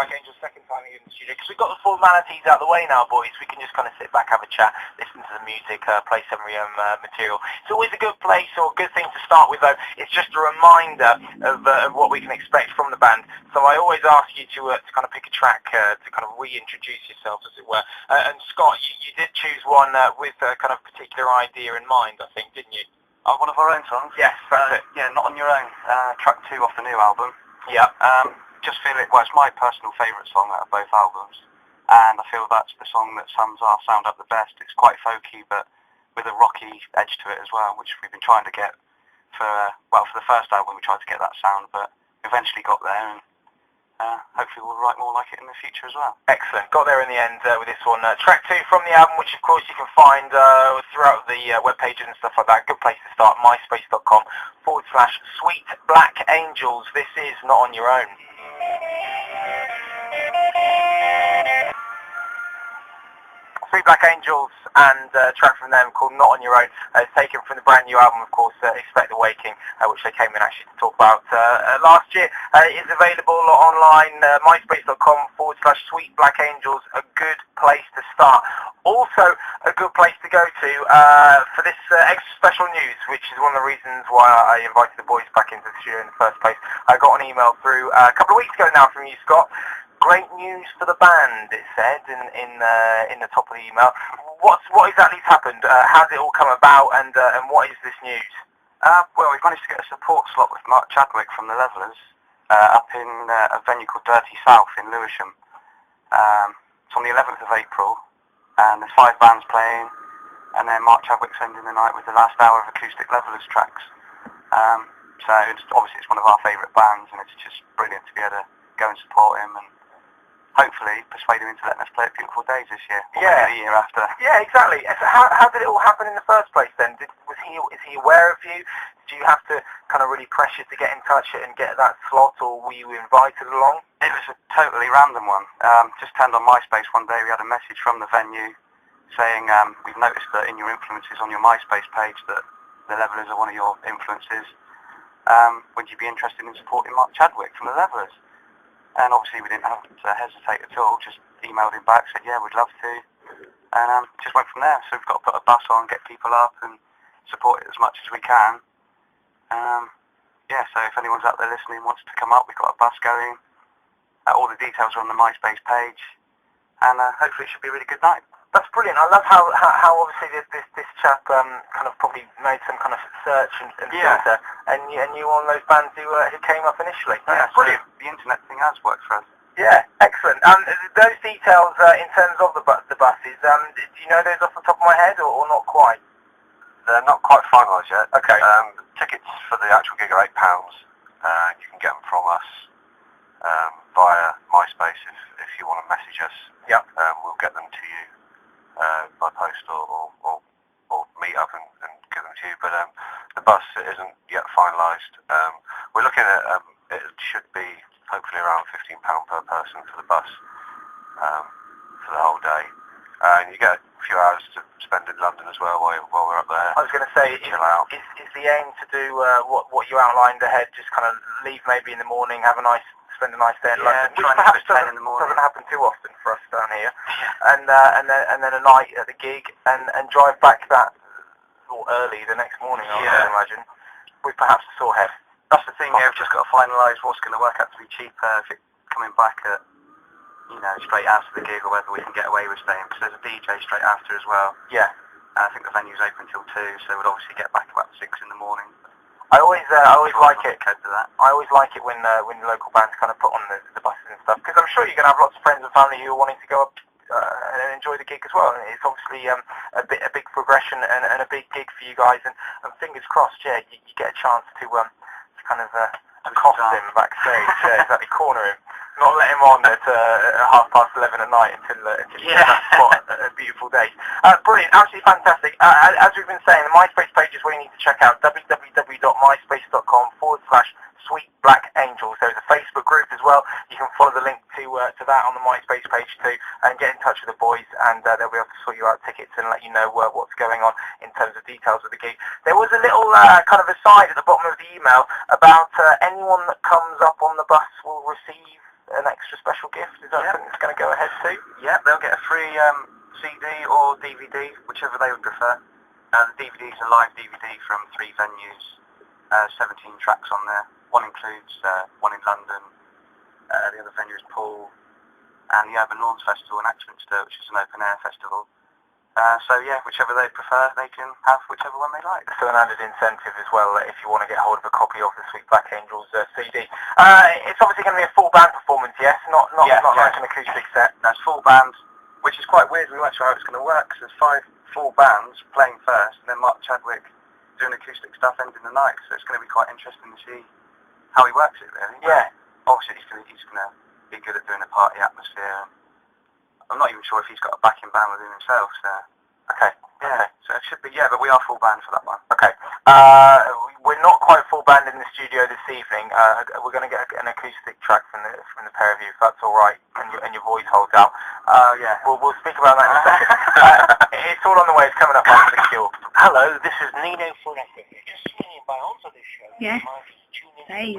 SweetBlackAngels, second time here in the studio, because we've got the formalities out of the way now, boys. We can just kind of sit back, have a chat, listen to the music, play some of your material. It's always a good place or a good thing to start with, though. It's just a reminder of what we can expect from the band. So I always ask you to kind of pick a track to kind of reintroduce yourself, as it were. And Scott, you did choose one with a kind of particular idea in mind, I think, didn't you? One of our own songs? Yes, that's it. Yeah, Not On Your Own, track 2 off the new album. Yeah. Just feel it, well, it's my personal favourite song out of both albums, and I feel that's the song that sums our sound up the best. It's quite folky, but with a rocky edge to it as well, which we've been trying to get for the first album we tried to get that sound, but eventually got there, and hopefully we'll write more like it in the future as well. Excellent. Got there in the end with this one. Track 2 from the album, which of course you can find throughout the web pages and stuff like that. Good place to start, myspace.com/SweetBlackAngels. This is Not On Your Own. SweetBlackAngels and a track from them called Not On Your Own. It's taken from the brand new album, of course, Expect the Waking, which they came in actually to talk about last year. It is available online, myspace.com/SweetBlackAngels, a good place to start. Also, a good place to go to for this extra special news, which is one of the reasons why I invited the boys back into the studio in the first place. I got an email through a couple of weeks ago now from you, Scott. Great news for the band, it said in the top of the email. What exactly has happened? How did it all come about, and what is this news? Well, we've managed to get a support slot with Mark Chadwick from the Levellers up in a venue called Dirty South in Lewisham. It's on the 11th of April, and there's 5 bands playing, and then Mark Chadwick's ending the night with the last hour of acoustic Levellers tracks. So obviously it's one of our favourite bands, and it's just brilliant to be able to go and support him and hopefully persuade him into letting us play at Beautiful Days this year, or maybe the year after. Yeah, exactly. So how did it all happen in the first place then? Is he aware of you? Did you have to kind of really press you to get in touch and get that slot, or were you invited along? It was a totally random one. Just turned on MySpace one day, we had a message from the venue saying, we've noticed that in your influences on your MySpace page that the Levellers are one of your influences. Would you be interested in supporting Mark Chadwick from the Levellers? And obviously we didn't have to hesitate at all, just emailed him back, said yeah, we'd love to, and just went from there. So we've got to put a bus on, get people up and support it as much as we can. Yeah, so if anyone's out there listening wants to come up, we've got a bus going, all the details are on the MySpace page, and hopefully it should be a really good night. That's brilliant. I love how obviously this chap kind of probably made some kind of search and filter, and you one of those bands who came up initially. Yeah, that's brilliant. So the internet thing has worked for us. Yeah, excellent. Those details in terms of the buses, do you know those off the top of my head, or not quite? They're not quite finalised yet. Okay. Tickets for the actual gig are £8. You can get them from us via MySpace if you want to message us. Yeah. We'll get them to you by post or meet up and give them to you. But the bus isn't yet finalised. We're looking at it should be hopefully around £15 per person for the bus for the whole day. And you get a few hours to spend in London as well while we're up there. I was going to say, is the aim to do what you outlined ahead, just kind of leave maybe in the morning, spend a nice day in London, which perhaps doesn't happen too often for us down here, and then a night at the gig, and drive back that early the next morning, I would imagine, with perhaps a sore head. That's the thing, we've just got to finalise what's going to work out to be cheaper, if it's coming back at, straight after the gig, or whether we can get away with staying, because there's a DJ straight after as well. Yeah. I think the venue's open till 2, so we'd obviously get back about 6 in the morning. I always like it. I always like it when local bands kind of put on the buses and stuff, because I'm sure you're going to have lots of friends and family who are wanting to go up and enjoy the gig as well. And it's obviously a big progression and a big gig for you guys. And fingers crossed, you get a chance to kind of accost him backstage, exactly, corner him. Not let him on at 11:30 at night until you get that spot at Beautiful Days. Brilliant, absolutely fantastic. As we've been saying, the MySpace page is where you need to check out, www.myspace.com/SweetBlackAngels. There's a Facebook group as well. You can follow the link to that on the MySpace page too, and get in touch with the boys, and they'll be able to sort you out tickets and let you know what's going on in terms of details of the gig. There was a little kind of aside at the bottom of the email about anyone that comes up on the bus will receive an extra special gift? Is that something that's going to go ahead too? Yeah, they'll get a free CD or DVD, whichever they would prefer. The DVD is a live DVD from 3 venues, 17 tracks on there. One includes one in London, the other venue is Poole, and the Urban Lawns Festival in Exeter, which is an open air festival. So yeah, whichever they prefer, they can have whichever one they like. So an added incentive as well, if you want to get hold of a copy of the Sweet Black Angels CD. It's obviously going to be a full band performance, yes? Not like an acoustic set. That's full band, which is quite weird. We weren't sure how it's going to work, because there's 5 full bands playing first, and then Mark Chadwick doing acoustic stuff ending the night. So it's going to be quite interesting to see how he works it, really. Yeah. Obviously, he's going to be good at doing a party atmosphere. I'm not even sure if he's got a backing band within himself, so... Okay. Yeah, so it should be, but we are full band for that one. Okay. We're not quite full band in the studio this evening. We're going to get an acoustic track from the pair of you, if that's all right, and your voice holds out. Yeah. We'll speak about that in a second. It's all on the way. It's coming up after the cure. Hello, this is Nino for Africa. Just swinging by onto this show. Yes. Hey.